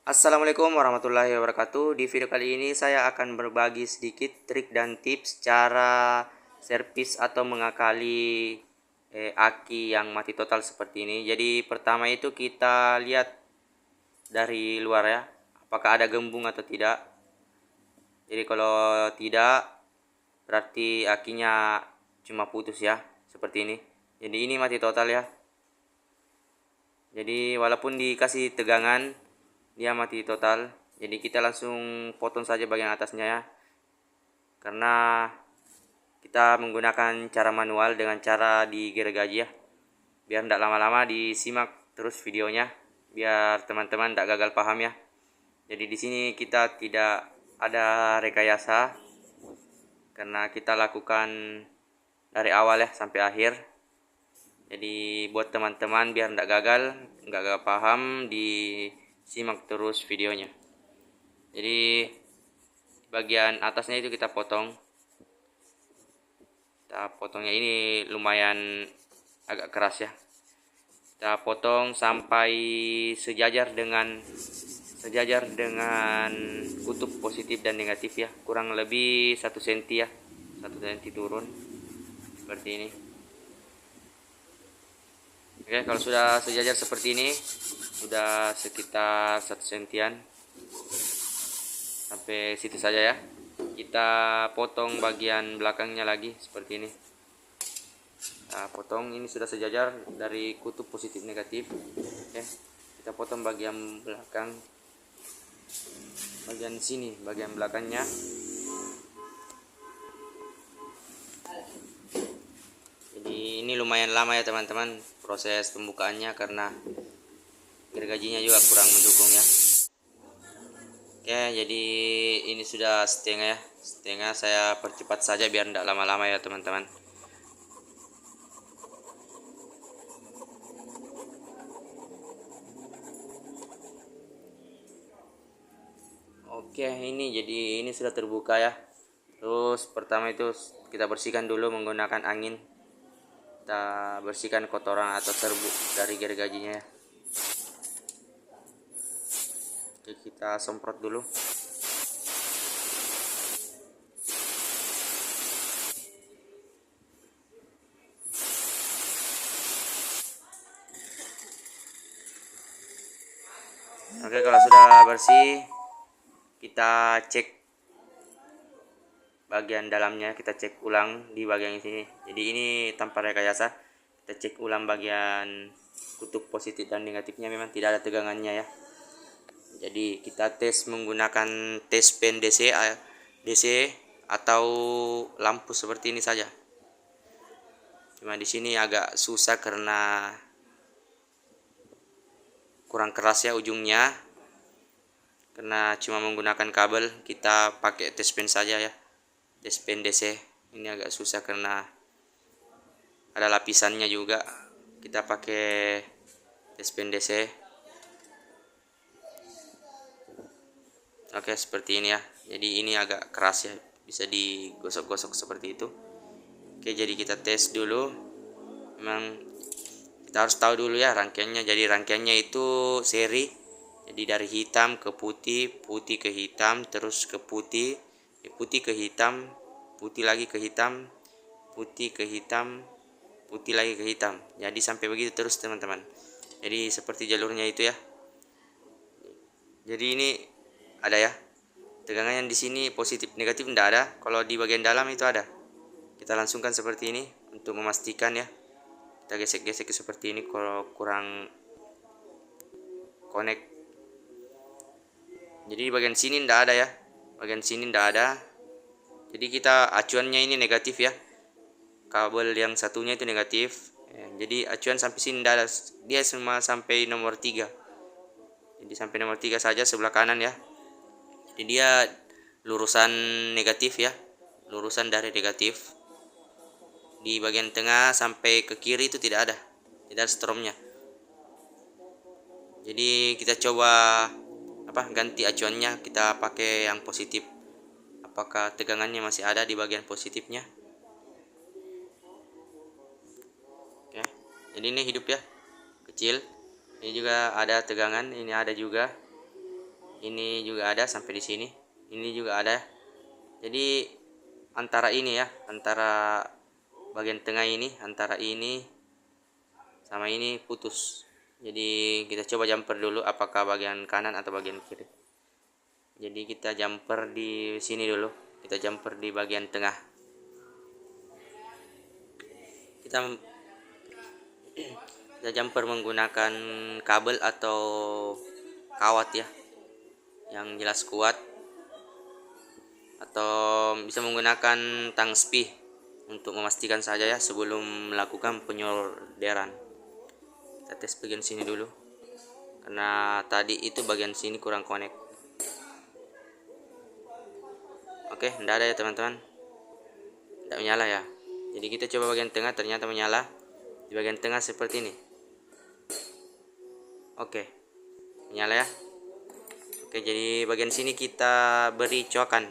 Assalamualaikum warahmatullahi wabarakatuh. Di video kali ini saya akan berbagi sedikit trik dan tips cara servis atau mengakali aki yang mati total seperti ini. Jadi pertama itu kita lihat dari luar ya, apakah ada gembung atau tidak. Jadi kalau tidak, berarti akinya cuma putus ya, seperti ini. Jadi ini mati total ya. Jadi walaupun dikasih tegangan, dia mati total. Jadi kita langsung potong saja bagian atasnya ya, karena kita menggunakan cara manual dengan cara digergaji ya, biar tidak lama-lama. Disimak terus videonya biar teman-teman tidak gagal paham ya. Jadi di sini kita tidak ada rekayasa, karena kita lakukan dari awal ya sampai akhir. Jadi buat teman-teman biar tidak gagal paham, disimak terus videonya. Jadi bagian atasnya itu kita potongnya ini lumayan agak keras ya. Kita potong sampai sejajar dengan kutub positif dan negatif ya, kurang lebih 1 cm ya, 1 cm turun seperti ini. Oke, kalau sudah sejajar seperti ini, sudah sekitar 1 cm, sampai situ saja ya. Kita potong bagian belakangnya lagi seperti ini. Nah, potong ini sudah sejajar dari kutub positif negatif. Oke, kita potong bagian belakang, bagian sini, bagian belakangnya. Jadi ini lumayan lama ya teman-teman proses pembukaannya, karena gergajinya juga kurang mendukung ya. Oke, jadi ini sudah setengah ya, setengah. Saya percepat saja biar tidak lama-lama ya teman-teman. Oke, ini sudah terbuka ya. Terus pertama itu kita bersihkan dulu menggunakan angin. Kita bersihkan kotoran atau serbuk dari gergajinya ya. Oke, kita semprot dulu. Oke, kalau sudah bersih, kita cek bagian dalamnya, kita cek ulang di bagian sini. Jadi ini tanpa rekayasa, kita cek ulang bagian kutub positif dan negatifnya, memang tidak ada tegangannya ya. Jadi kita tes menggunakan tes pen DC atau lampu seperti ini saja. Cuma di sini agak susah karena kurang keras ya ujungnya, karena cuma menggunakan kabel. Kita pakai tes pen saja ya, tes pen DC. Ini agak susah karena ada lapisannya juga. Kita pakai tes pen DC. Oke, seperti ini ya. Jadi ini agak keras ya, bisa digosok-gosok seperti itu. Oke, jadi kita tes dulu. Memang kita harus tahu dulu ya rangkaiannya. Jadi rangkaiannya itu seri. Jadi dari hitam ke putih, putih ke hitam, terus ke putih, putih ke hitam, putih lagi ke hitam, putih ke hitam, putih lagi ke hitam. Jadi sampai begitu terus teman-teman. Jadi seperti jalurnya itu ya. Jadi ini ada ya, tegangan yang di sini positif negatif tidak ada. Kalau di bagian dalam itu ada. Kita langsungkan seperti ini untuk memastikan ya. Kita gesek-gesek seperti ini kalau kurang connect. Jadi bagian sini tidak ada ya, bagian sini tidak ada. Jadi kita acuannya ini negatif ya, kabel yang satunya itu negatif. Jadi acuan sampai sini tidak ada, dia cuma sampai nomor 3. Jadi sampai nomor 3 saja sebelah kanan ya. Jadi dia lurusan negatif ya, lurusan dari negatif. Di bagian tengah sampai ke kiri itu tidak ada stromnya. Jadi kita coba ganti acuannya, kita pakai yang positif. Apakah tegangannya masih ada di bagian positifnya? Oke, jadi ini hidup ya, kecil. Ini juga ada tegangan, ini ada juga. Ini juga ada sampai di sini. Ini juga ada. Jadi antara ini ya, antara bagian tengah ini, antara ini sama ini putus. Jadi kita coba jumper dulu apakah bagian kanan atau bagian kiri. Jadi kita jumper di sini dulu. Kita jumper di bagian tengah. Kita jumper menggunakan kabel atau kawat ya, yang jelas kuat, atau bisa menggunakan tang spi untuk memastikan saja ya sebelum melakukan penyolderan. Kita tes bagian sini dulu karena tadi itu bagian sini kurang connect. Oke, tidak ada ya teman-teman, tidak menyala ya. Jadi kita coba bagian tengah, ternyata menyala di bagian tengah seperti ini. Oke, menyala ya. Oke, jadi bagian sini kita beri coakan.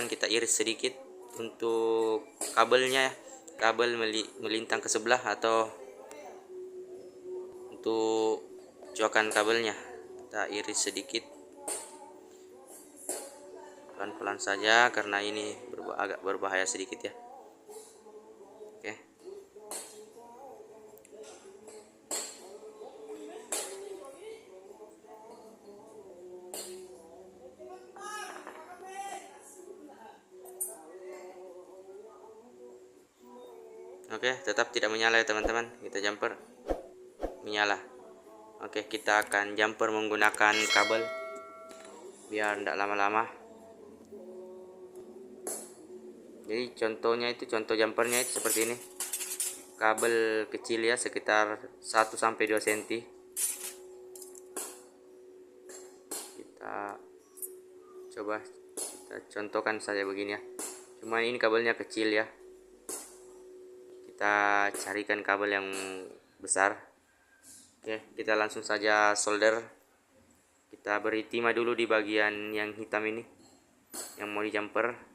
Kita iris sedikit untuk kabelnya ya. Kabel melintang ke sebelah atau untuk coakan kabelnya. Kita iris sedikit. Pelan-pelan saja karena ini agak berbahaya sedikit ya. Oke. Oke, tetap tidak menyala ya teman-teman. Kita jumper menyala. Oke, kita akan jumper menggunakan kabel biar tidak lama-lama. Jadi contoh jumpernya itu seperti ini. Kabel kecil ya, sekitar 1-2 cm. Kita coba kita contohkan saja begini ya. Cuma ini kabelnya kecil ya. Kita carikan kabel yang besar. Oke, kita langsung saja solder. Kita beri timah dulu di bagian yang hitam ini, yang mau di jumper.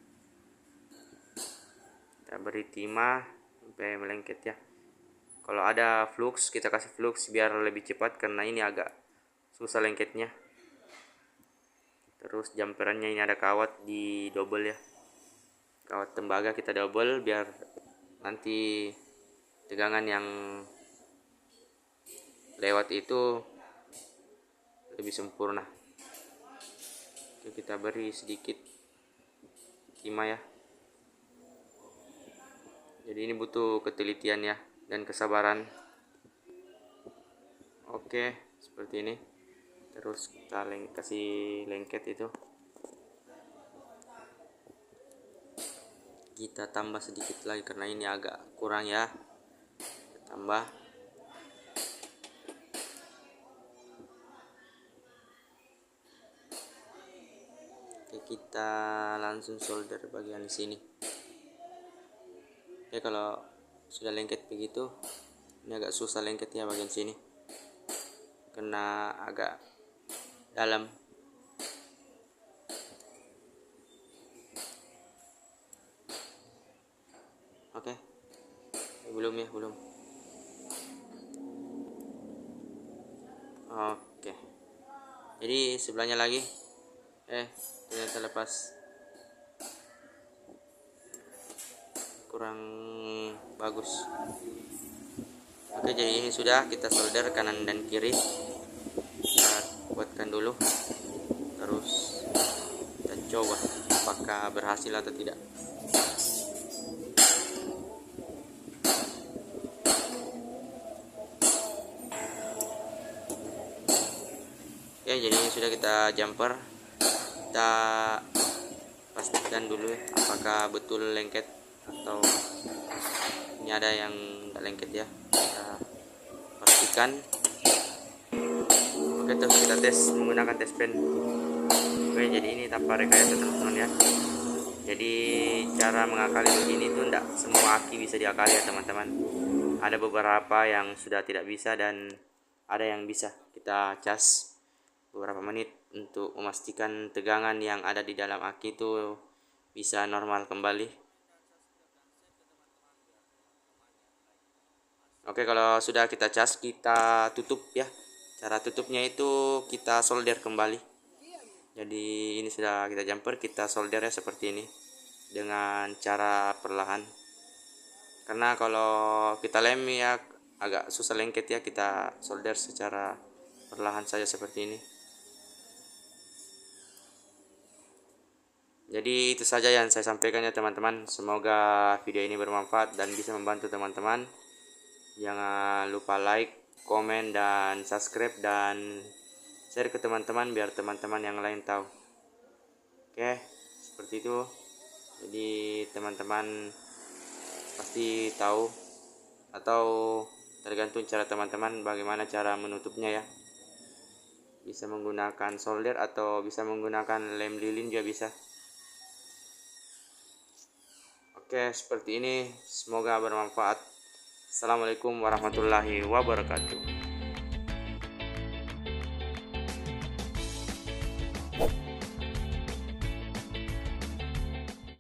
Kita beri timah sampai melengket ya. Kalau ada flux, kita kasih flux biar lebih cepat karena ini agak susah lengketnya. Terus jumperannya ini ada kawat di double ya, kawat tembaga kita double biar nanti tegangan yang lewat itu lebih sempurna. Oke, kita beri sedikit timah ya. Jadi ini butuh ketelitian ya dan kesabaran. Oke, seperti ini. Terus kita kasih lengket itu. Kita tambah sedikit lagi karena ini agak kurang ya. Kita tambah. Oke, kita langsung solder bagian sini. Oke, kalau sudah lengket begitu, ini agak susah lengket ya bagian sini karena agak dalam. Oke, belum. Oke, jadi sebelahnya lagi ternyata lepas, kurang bagus. Oke, jadi ini sudah kita solder kanan dan kiri. Kita buatkan dulu, terus kita coba apakah berhasil atau tidak. Oke, jadi ini sudah kita jumper. Kita pastikan dulu apakah betul lengket atau ini ada yang tidak lengket ya. Kita pastikan. Oke, terus kita tes menggunakan tes pen. Oke, jadi ini tanpa rekayasa teman-teman ya. Jadi cara mengakali begini tuh tidak semua aki bisa diakali ya teman-teman. Ada beberapa yang sudah tidak bisa dan ada yang bisa. Kita cas beberapa menit untuk memastikan tegangan yang ada di dalam aki itu bisa normal kembali. Oke, kalau sudah kita cas, kita tutup ya. Cara tutupnya itu kita solder kembali. Jadi ini sudah kita jumper, kita solder ya seperti ini dengan cara perlahan. Karena kalau kita lem ya agak susah lengket ya, kita solder secara perlahan saja seperti ini. Jadi itu saja yang saya sampaikan ya teman-teman. Semoga video ini bermanfaat dan bisa membantu teman-teman. Jangan lupa like, komen, dan subscribe, dan share ke teman-teman biar teman-teman yang lain tahu. Oke, seperti itu. Jadi teman-teman pasti tahu, atau tergantung cara teman-teman bagaimana cara menutupnya ya. Bisa menggunakan solder atau bisa menggunakan lem lilin juga bisa. Oke, seperti ini. Semoga bermanfaat. Assalamualaikum warahmatullahi wabarakatuh.